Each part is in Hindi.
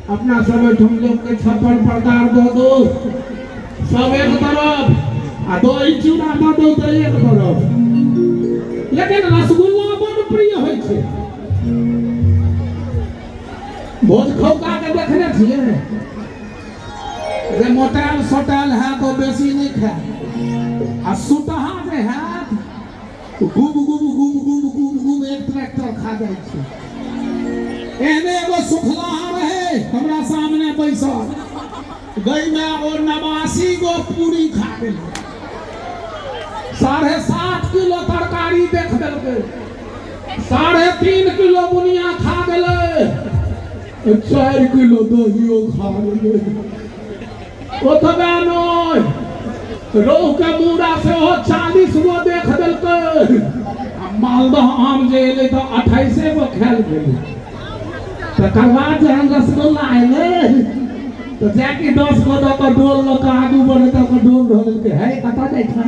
अपना सब हम लोग के छप्पन प्रकार दो दो सब एक तरफ आ दो चूड़ा दो दो तो एक तरफ। लेकिन रसगुल्ला बड़ प्रिय होय छे। भोज खौका के देखने छिए रे मोटाल सोटाल है तो बेसी नहीं खाए आ सुतहा जे है गुब गुब गुब गुब गुब गुब एक ट्रैक्टर खा जाय छे। एने एगो सुखला रहे हमरा सामने बैसल गई में और 89 गो पूरी खा गई। 7.5 किलो तरकारी देख देलके 3.5 किलो बुनिया खा गेले 4 किलो दहियो खा गेले। ओतबे नै रोहु के मूड़ा से 40 गो देख देलके। मालदह आम जे एले तो 28 गो खायल गेले। तकर बाद जहन रसगुल्ला अयले तो जाके 10 गो दऽ कऽ डोल लऽ कऽ आगू बढ़े तऽ डोल ढोल के है कतऽ जाइ छै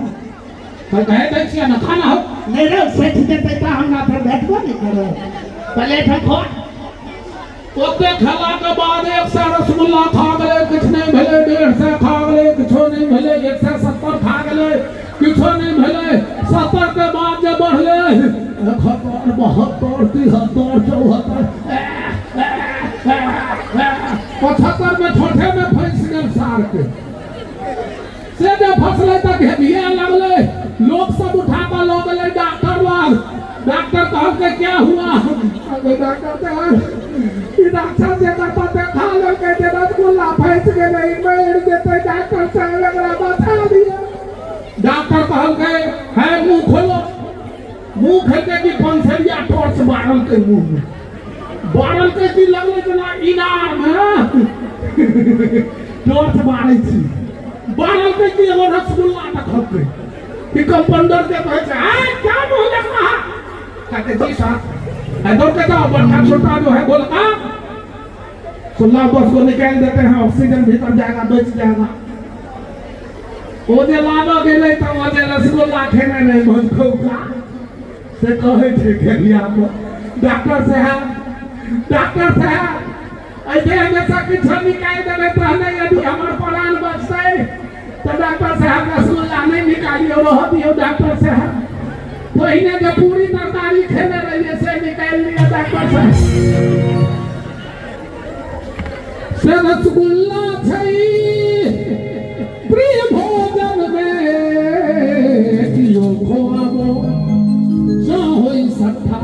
तऽ कहे दै छियै ना खाना हो नहीं रे सेठ देतै तऽ हमरा फेर भेटबो नहीं करे प्लेट खो। ओते खेला के बाद 100 रसगुल्ला खा गेले किछ नहीं भेले 150 खा गेले किछो नहीं भेले 170 खा गेले किछो नहीं भेले 70 के बाद जे बढ़ले 71 72 73 74 75 में छोटे में फंस गए सार के से जब फसले तक हेबिया लगले लोग सब उठा कर लो गए डॉक्टर लग। डॉक्टर कहल के क्या हुआ डॉक्टर से डॉक्टर से करता देखा लो के रसगुल्ला फंस गए नहीं मर जेते डॉक्टर से लगरा बता दिया। डॉक्टर कहल के है मुंह खोलो मुंह खेते की पंसरिया टॉर्च मारल के मुंह में बारल के की लगले जना इनार में टॉर्च मारै छी बारल के की एगो रसगुल्ला देखते कि कंपाउंडर के कहे छै आ क्या मुंह देख रहा कहते जी साहब है दौड़ के जाओ बड़ा छोटा जो है गोलका 16 बस को निकाल देते हैं ऑक्सीजन भीतर जाएगा बच जाएगा। ओ जे लाबा गेले त ओ जे रसगुल्ला खेने नहीं भोज खौका से कहे छै खेलिया को डॉक्टर साहब ऐसे हमेशा किछो निकाल देबे पहले यदि हमर प्राण बचतै तो डॉक्टर साहब रसगुल्ला नहीं निकालियो रह दियो डॉक्टर साहब पहिने जे पूरी तरकारी खेने रहिए से निकाल लिया डॉक्टर साहब से रसगुल्ला छै प्रिय भोजन में कियो खोआबो जो होई सत्ता।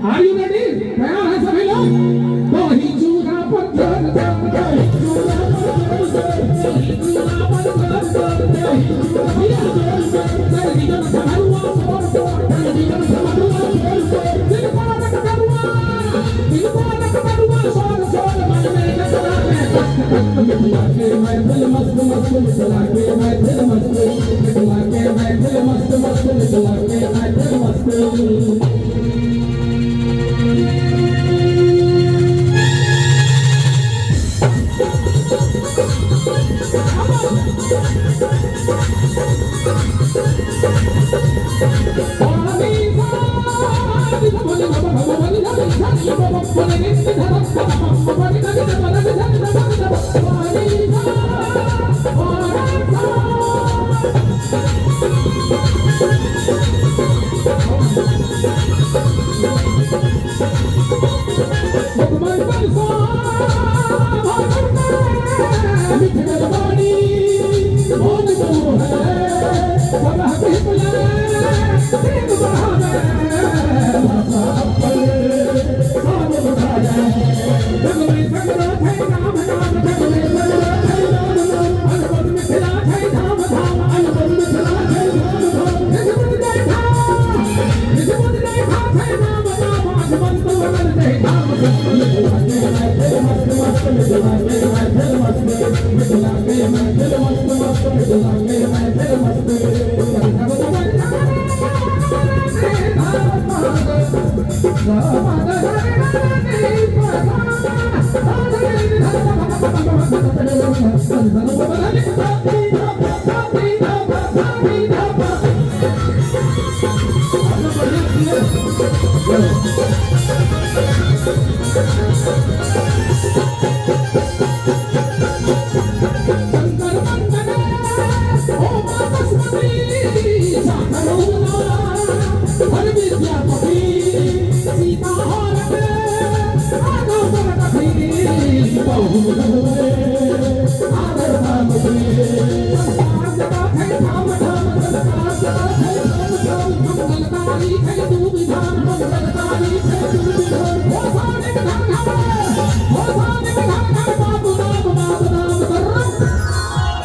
Are you ready? तैयार है सभी लोग? दही चूड़ा पत्थर दही चूड़ा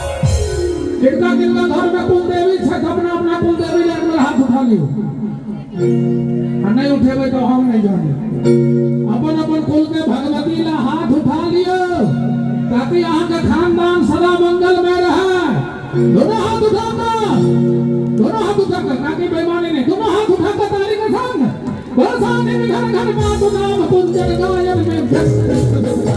किनका किनका घर में कुल देवी छे अपना अपना कुल देवी लेके हाथ उठा लियो आ नहीं उठेबे तो हम नहीं जाने अपन अपन कुल के भगवती ला हाथ उठा लियो ताकि यहाँ का खानदान सदा मंगल में रहे दोनों हाथ उठाकर ताकि बेईमानी नहीं दोनों हाथ उठाकर ताली के संग बरसाने में घर घर बात नाम कुल जग गायन में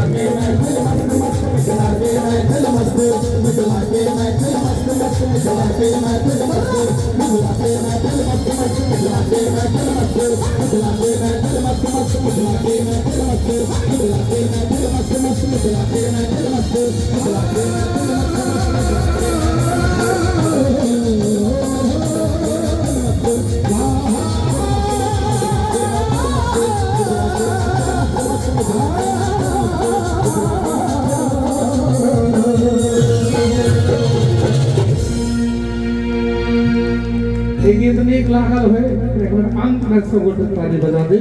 एक गीत नीक लागल है एक बार अंत में सब गोटे ताली बजा दे।